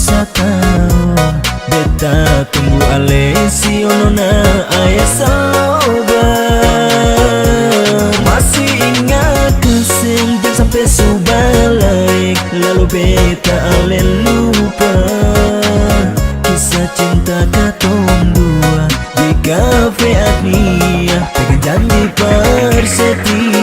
susah tahu beta tunggu alesi onona ayah sabar. Masih ingat keseng dan sampai subalaik, lalu beta alen lupa kisah cinta katong dua di kafe Agnia, pegang janji persetia.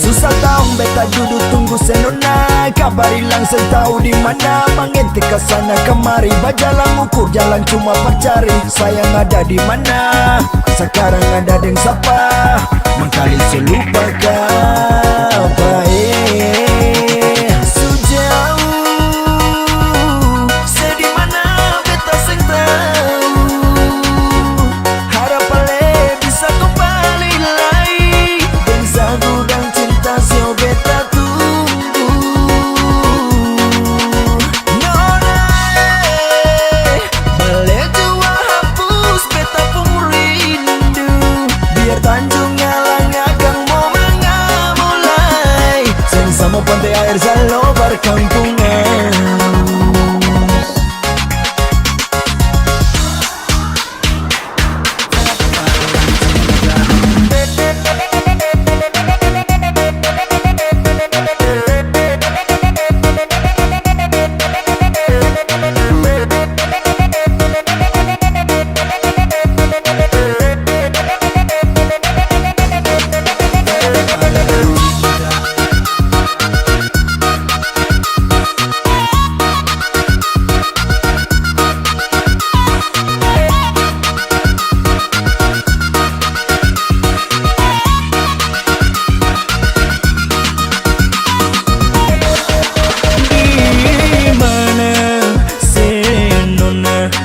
Susah tahu beta duduk tunggu senona, kabar hilang setahu di mana, mengintip ke sana kemari, bajalan ukur jalan cuma percari sayang ada di mana. Sekarang ada deng siapa, mengkali selupa apa sejauh sedih mana beta seng tahu, harap ale bisa kembali lagi dan sagu dan cinta sio beta tunggu. Nona bale jua hapus beta pun rindu, biar Tanjung Alang akan mau mengamulai seng sama pantai air salo berkampungan.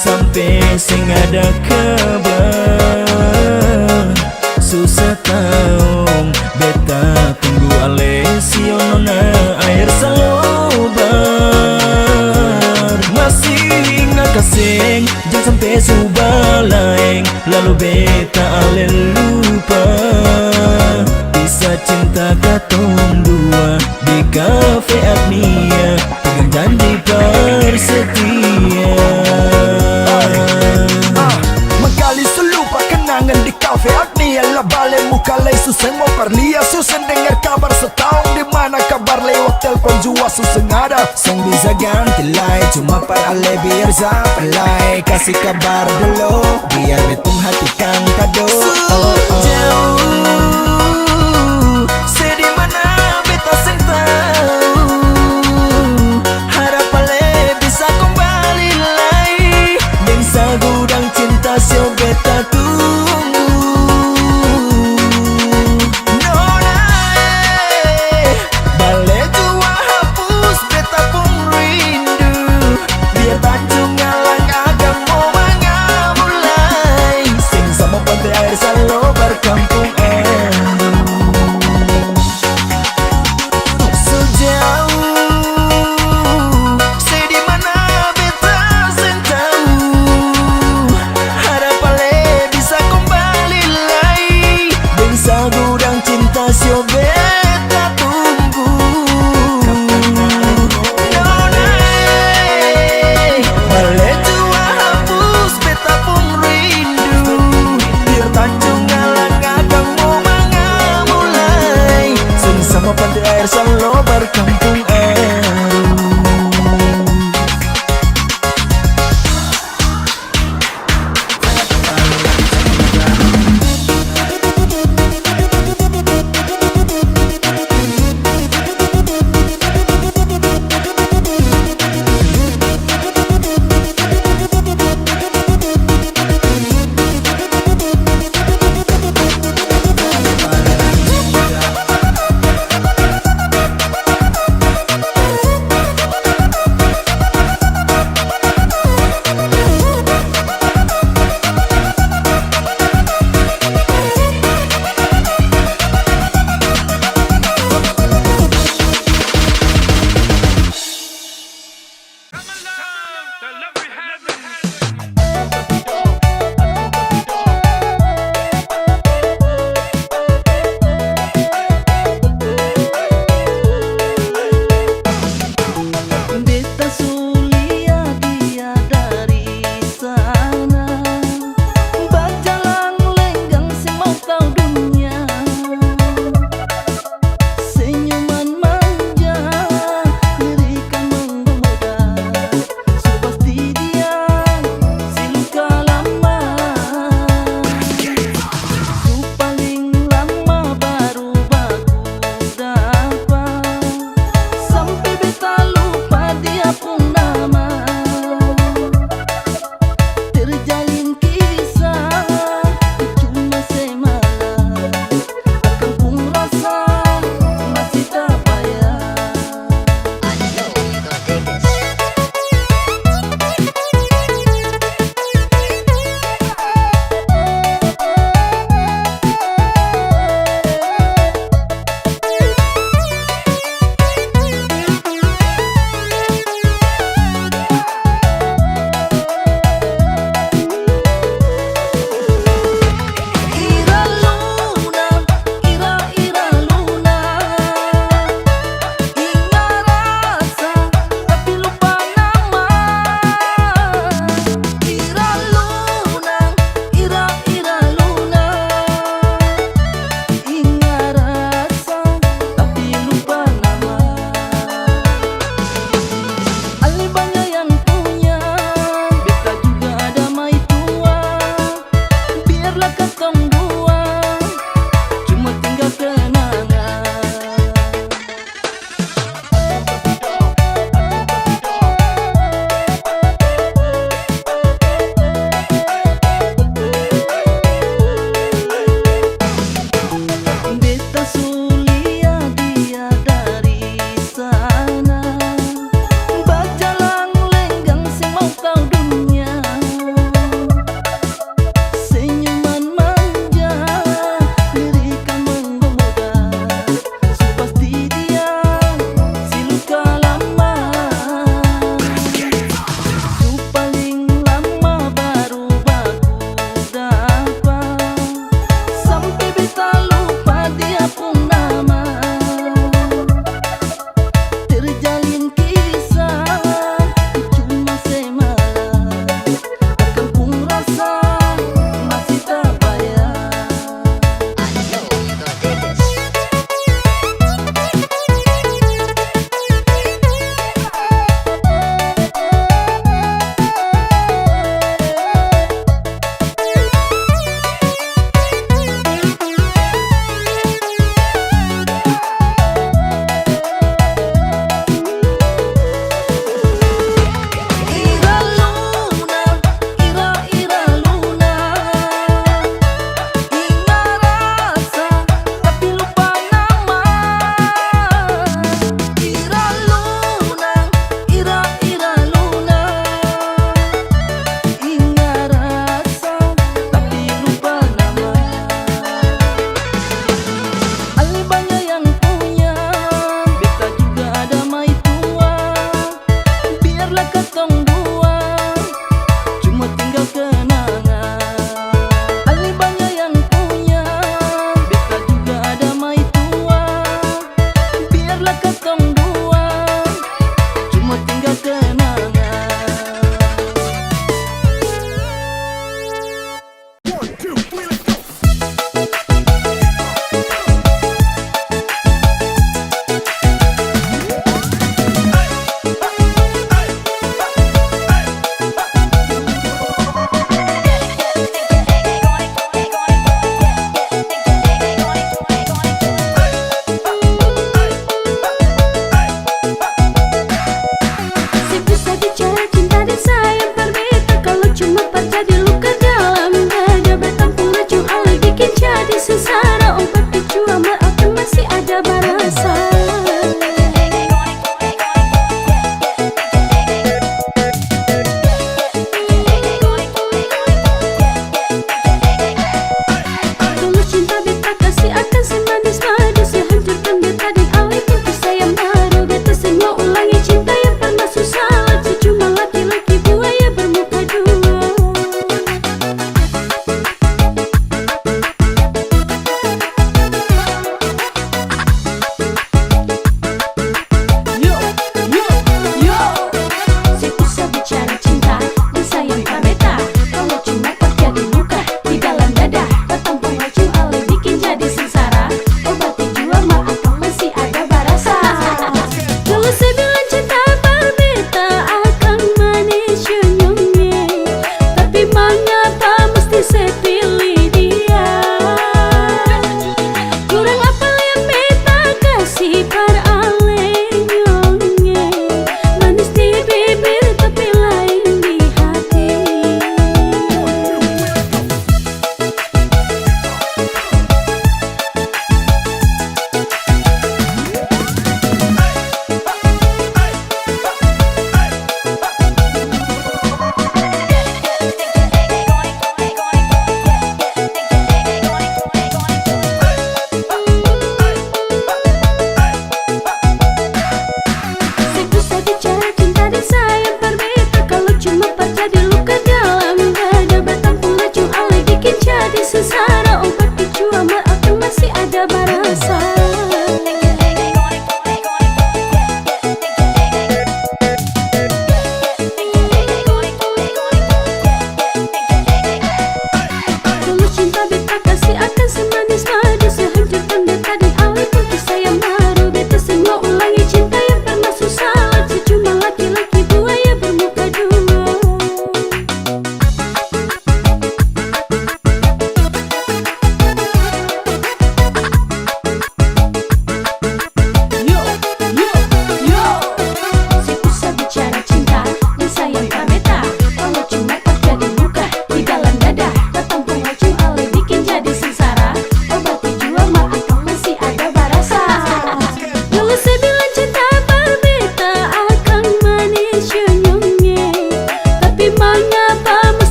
Sampai sing ada kabar, susah tahu beta tunggu alesi onona air salobar. Masih ingat kasing jangan sampai subalaeng, lalu beta alen lupa bisa cinta katong dua di kafe Agnia, pegang janji persetia. Mengkali selupa kenangan di kafe Agnia, lah balik muka lay suseng mau perlia, suseng dengar kabar setahun di mana kabar lewat telpon jua suseng ada, seng bisa ganti lay cuma par ale biar sapelai kasih kabar dulu biar betung hatikan kado. Jauh sedih mana beta seng tahu, harap ale bisa kembali lagi dan sagu dan cinta sio beta tunggu. Nona bale jua hapus beta pun rindu, biar Tanjung Alang akan mau mengamulai sing sama pantai air salo berkampung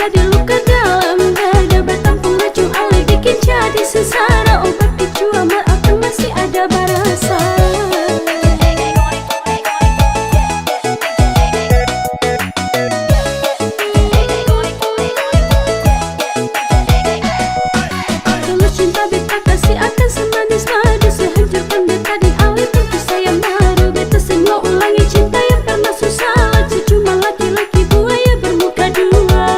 jadi luka dalam dada, bertampung racun alih bikin jadi sengsara. Obat dijual maafkan masih ada barasa. Tulus cinta beta kasih akan semanis madu, sehancurkan beta di alih pintu saya maru. Beta semua ulangi cinta yang pernah susah, cuma laki-laki buaya bermuka dua.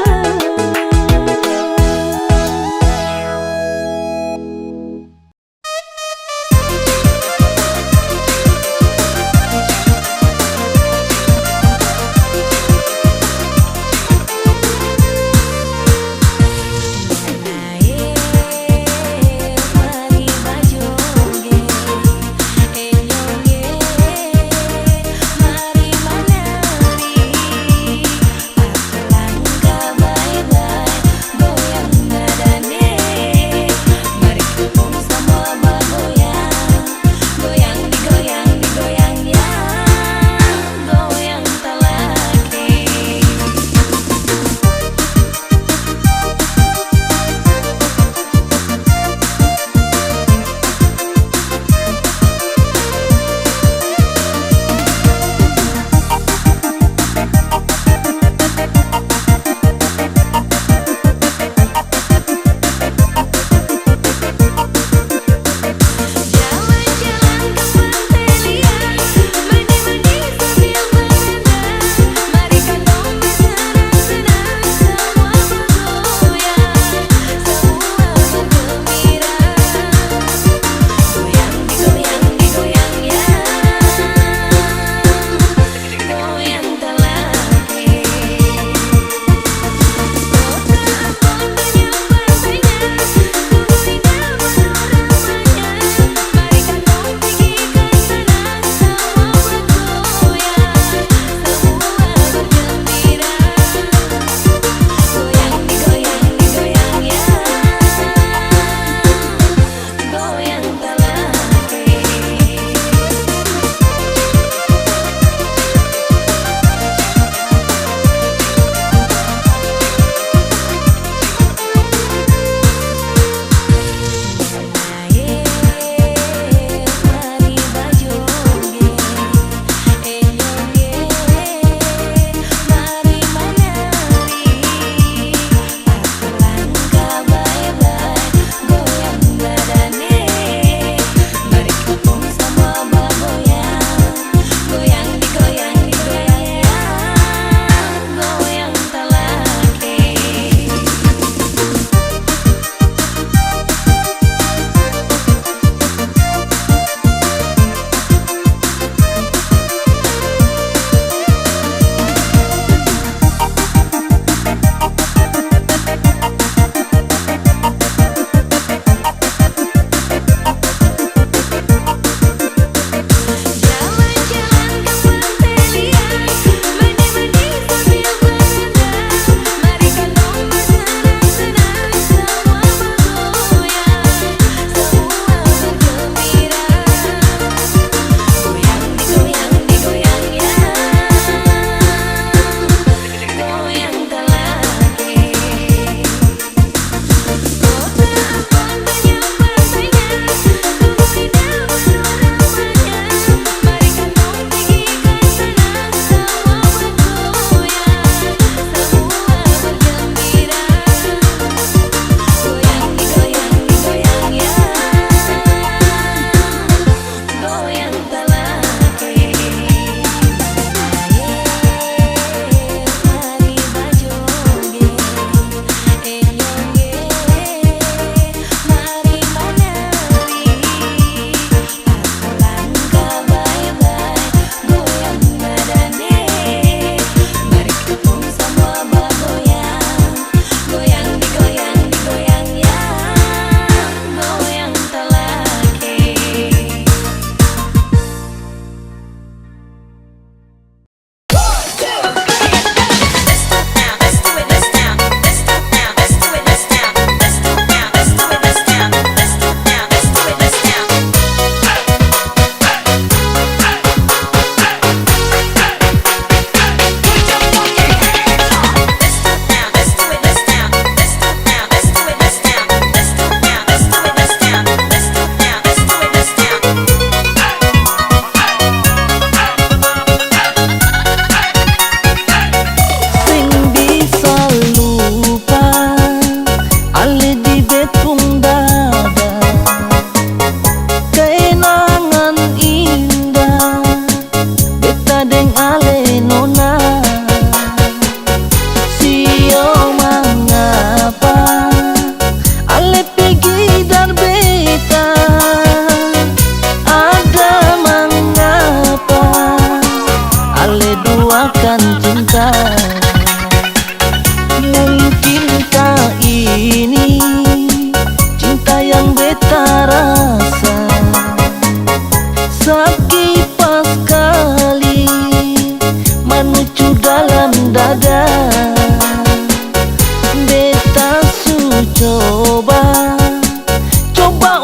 Coba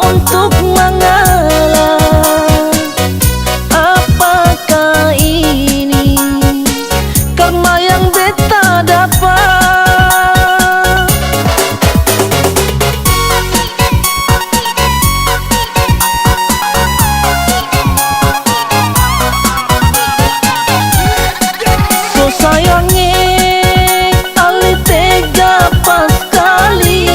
untuk mengalah. Apakah ini karma yang beta dapat? So sayangi ali tega pas kali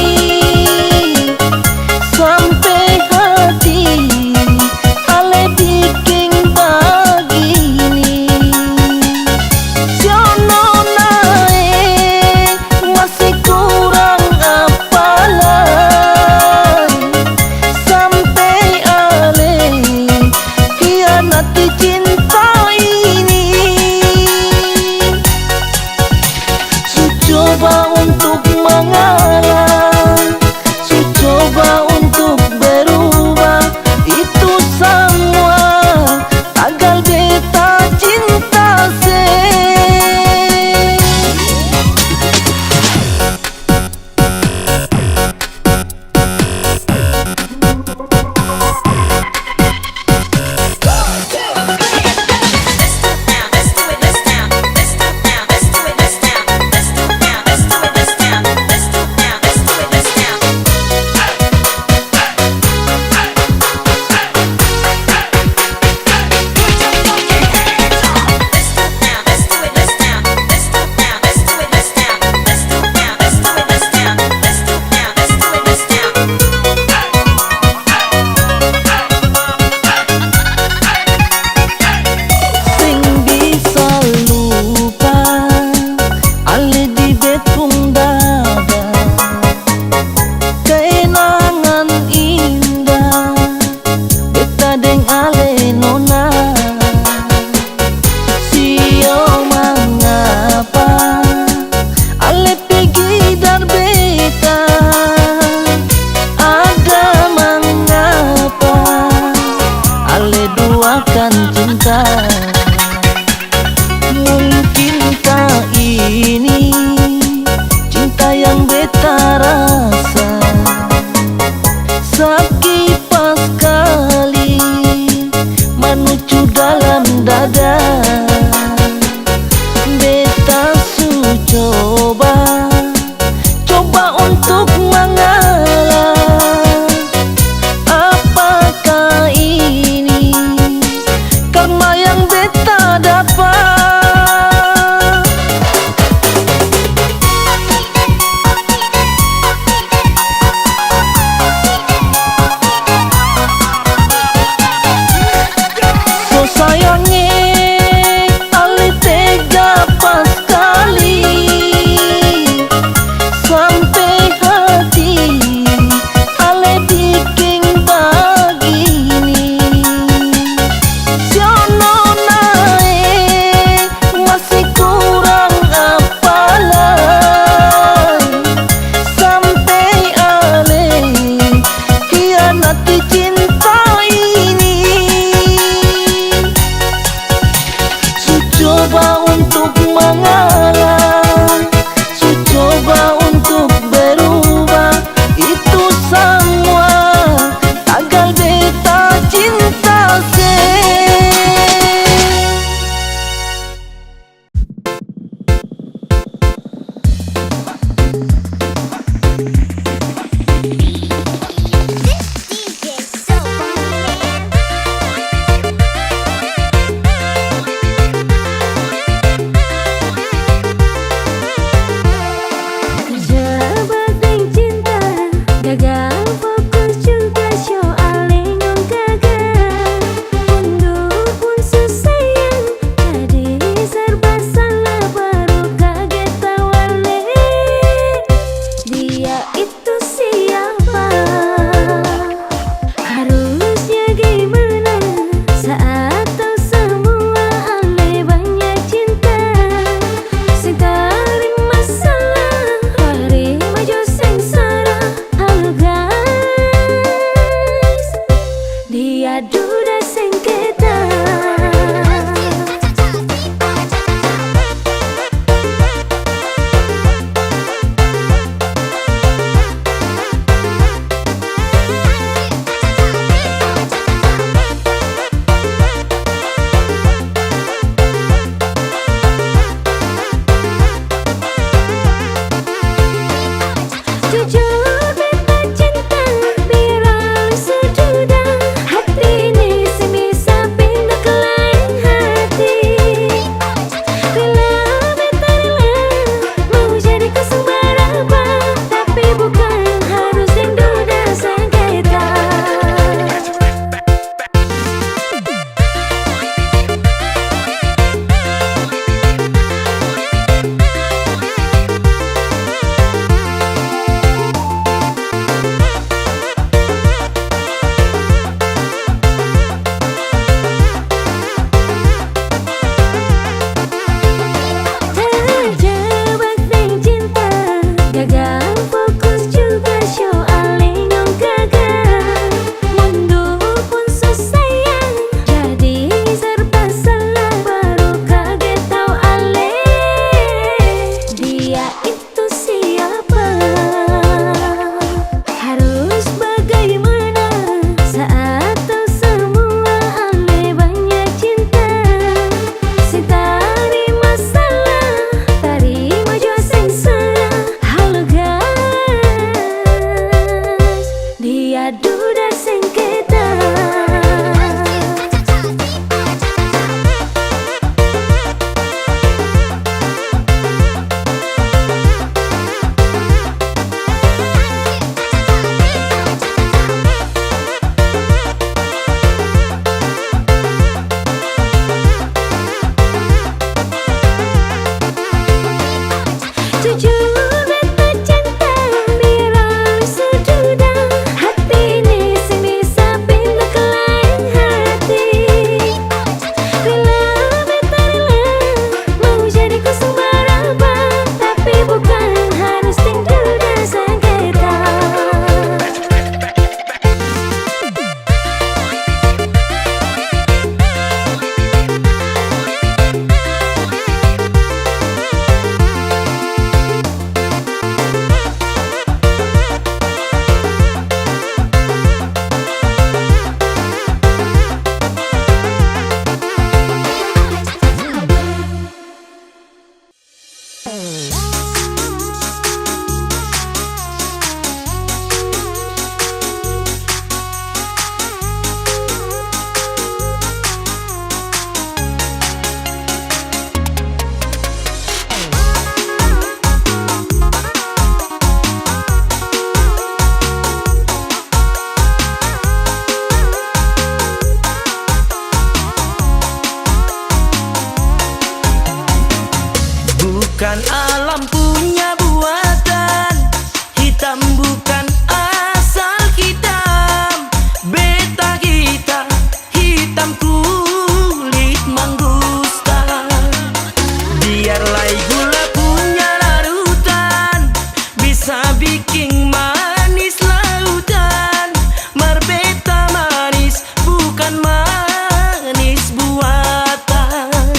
bikin manis lautan. Marbeta manis bukan manis buatan.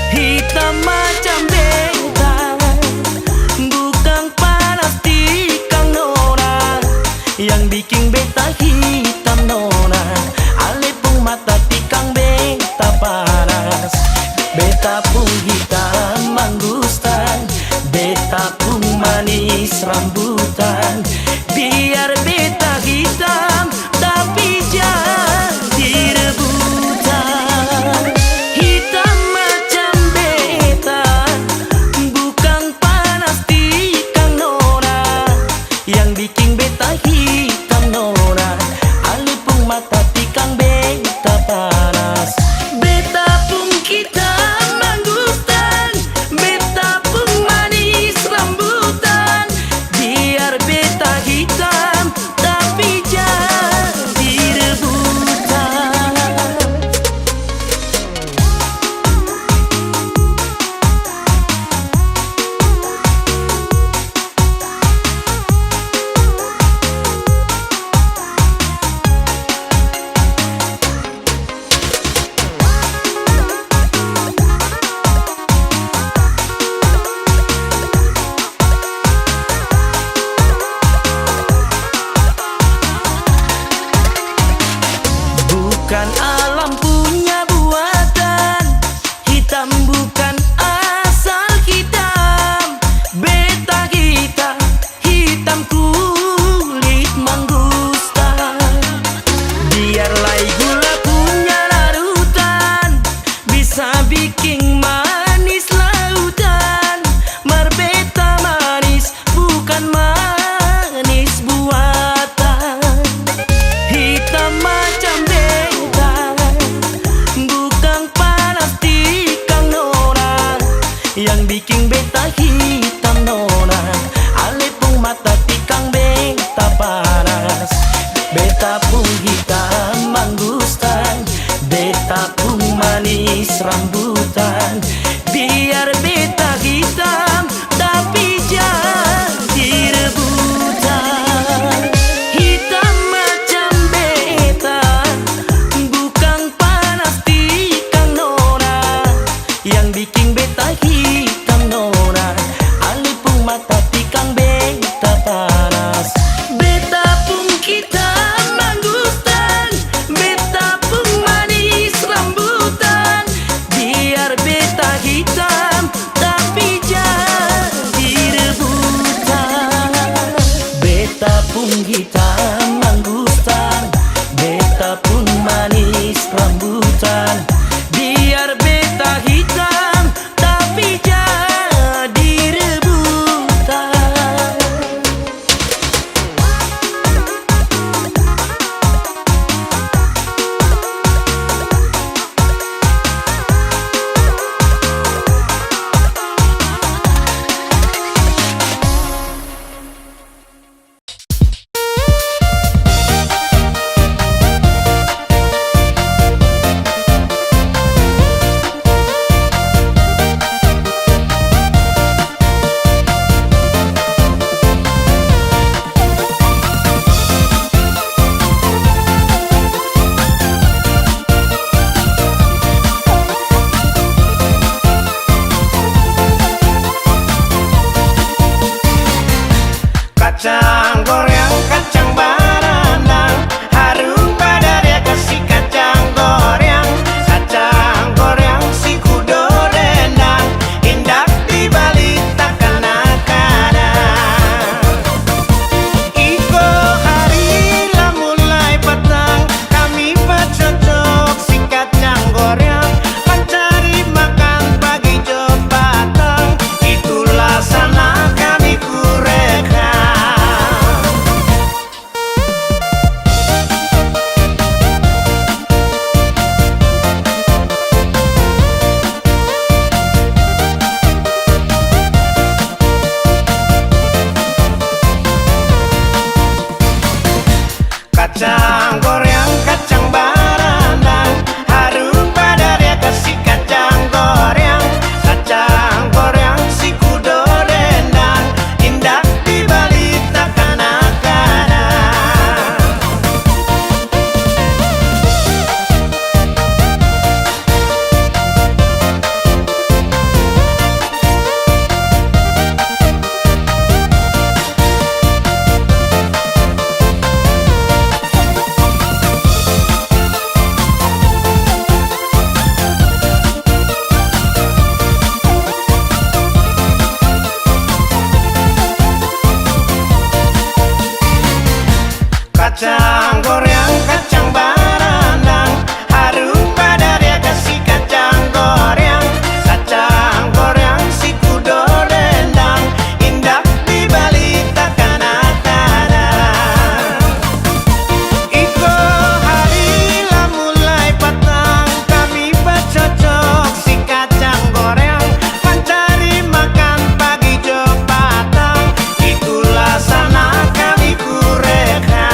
Hitam macam beta, bukan panas tikang nona. Yang bikin beta hitam nona, alepung mata tikang beta panas. Beta pun hitam mangustan, beta pun manis rambutan. Biar beta hitam tapi jadi rebutan. Hitam macam beta, bukan panas tikang nona. Yang bikin beta hitam nona, alepung mata tikang beta panas. Beta pun hitam mangustan, beta pun manis rambutan. Biar beta hitam tapi jadi rebutan. Bukan alam punya buatan, hitam bukan asal hitam. Beta hitam, hitam kulit manggusta. Biarlah gula punya larutan, bisa bikin manis lautan. Marbeta manis bukan manis buatan. Hitam macam beta, bukan panas tikang nona. Yang bikin beta hitam nona, alepung mata tikang beta panas. Beta pun hitam mangustan, beta pun manis rambutan. Biar beta hitam tapi jadi rebutan. Hitam macam beta, bukan panas tikang nona. Yang bikin beta hitam nona, alepung mata tikang beta panas. Beta pun hitam mangustan, beta pun manis rambutan. Biar beta hitam tapi jadi rebutan. Beta pun hitam mangustan, beta pun manis rambutan. Biar beta hitam tapi jadi rebutan. Kacang goreng, kacang barandang, harum pada dia kasih kacang goreng. Kacang goreng si kudo dendang, indah di balik takkan kadang. Iko hari lah mulai petang, kami bercocok si kacang goreng. Mencari makan pagi jo patang, itulah sana kami kureka. kacang goreng, kacang barandang, harum pada dia kasih kacang goreng si kudo dendang, indah di balik kanak-kanak. Iko hari lah mulai petang, kami bercocok si kacang goreng, mencari makan pagi jo patang, itulah sana kami kureka.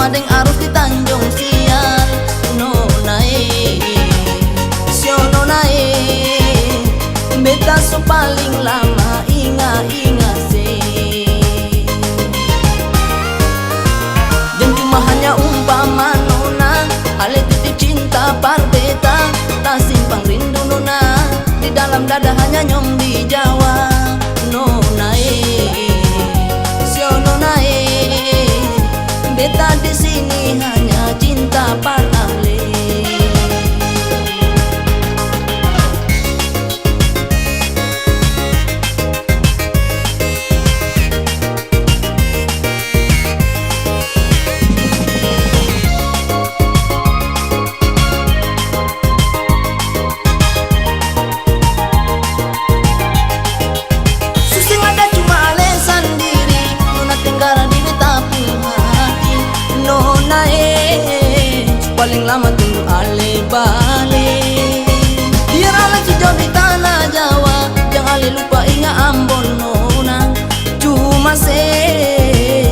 Susama deng arus di Tanjung Sial. Nonae, sio nonae, beta so paling lama inga se. Dan cuma hanya umpama nona, ale titip cinta par beta, tak simpang rindu nona, di dalam dada hanya nyom di Jawa. Nonae, sio nonae, beta di sini hanya cinta par ale. Susing ada cuma ale sendiri, nona tenggara di beta hati. Nona paling lama tunggu ale balik. Biar ale sejauh di tanah Jawa, jangan ale lupa ingat Ambon nona. Cuma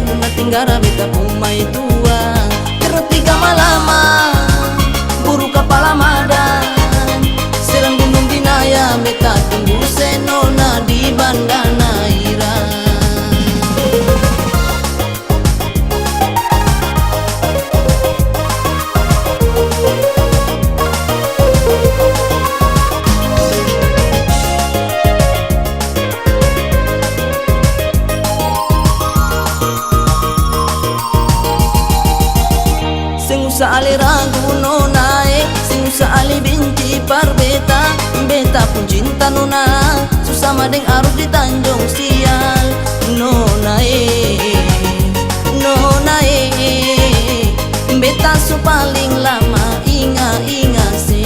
nona tenggara beta umai tua. Terus 3 malama, buru kepala madan, serang gunung Binaya beta tunggu senona di Bandana Ira. Sing usah ale ragu nona, sing usah ale benci par beta, beta pun cinta nona. Susama deng arus di Tanjung Sial. Nona nona beta so paling lama inga se.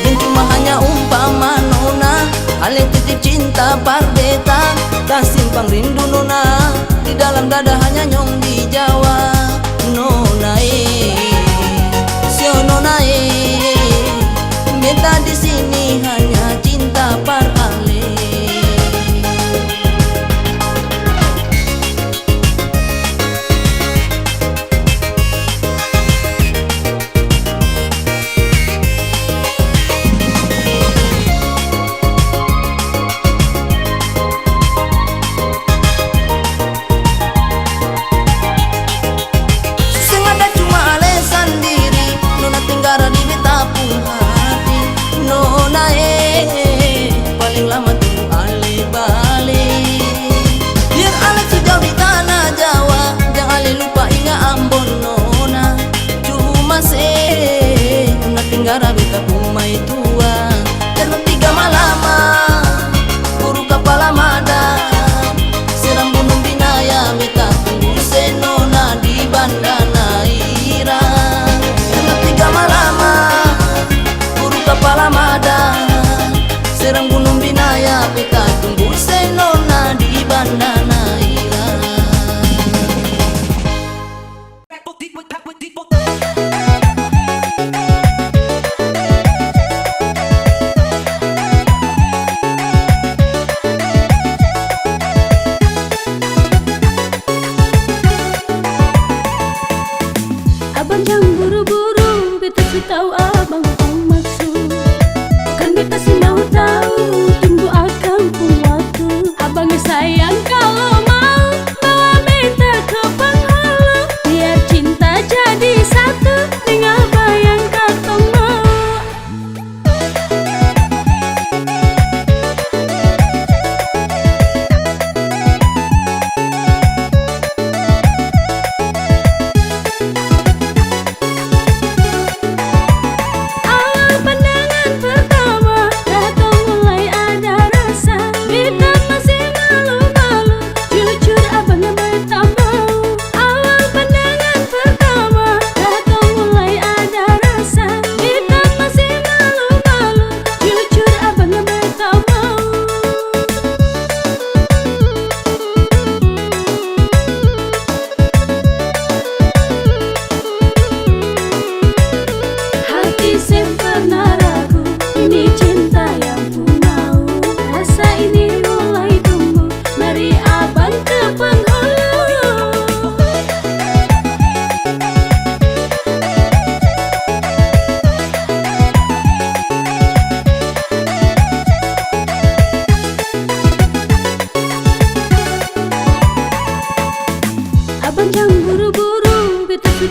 Dan cuma hanya umpama nona, ale titip cinta par beta, tak simpang rindu nona, di dalam dada hanya nyong di Jawa. Nona sio nona beta di sini hanya cinta par ale.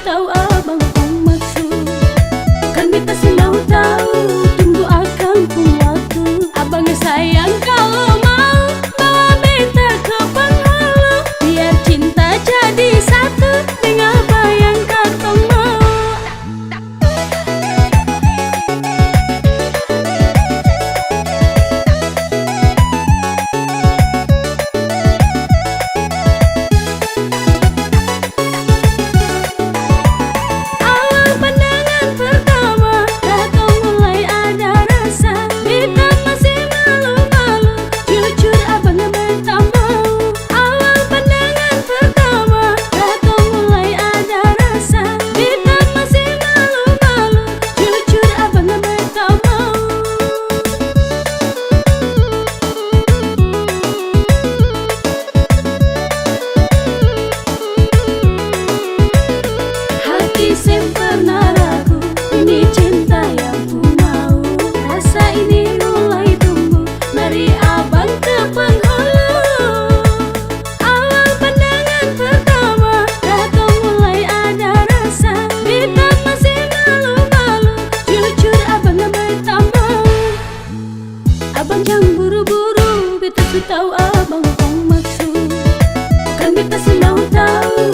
tahu abang kong maksud. Kan beta selalu tahu tunggu akan pun waktu. Abang sayang kalau mau bawa beta ke penghulu, biar cinta jadi satu dengan apa yang katong mau. Awal pandangan pertama katong mulai ada rasa, beta masih malu-malu, jujur abang beta mau. Awal pandangan pertama katong mulai ada rasa, beta masih malu-malu, jujur abang beta mau. Hati sempurna ragu, ini cinta yang ku mau. Rasa ini mulai tumbuh, mari abang ke penghulu. Awal pandangan pertama katong mulai ada rasa, beta masih malu-malu, jujur abang beta mau. Abang jangan buru-buru, beta su tahu abang kong maksud. Kan beta selalu tahu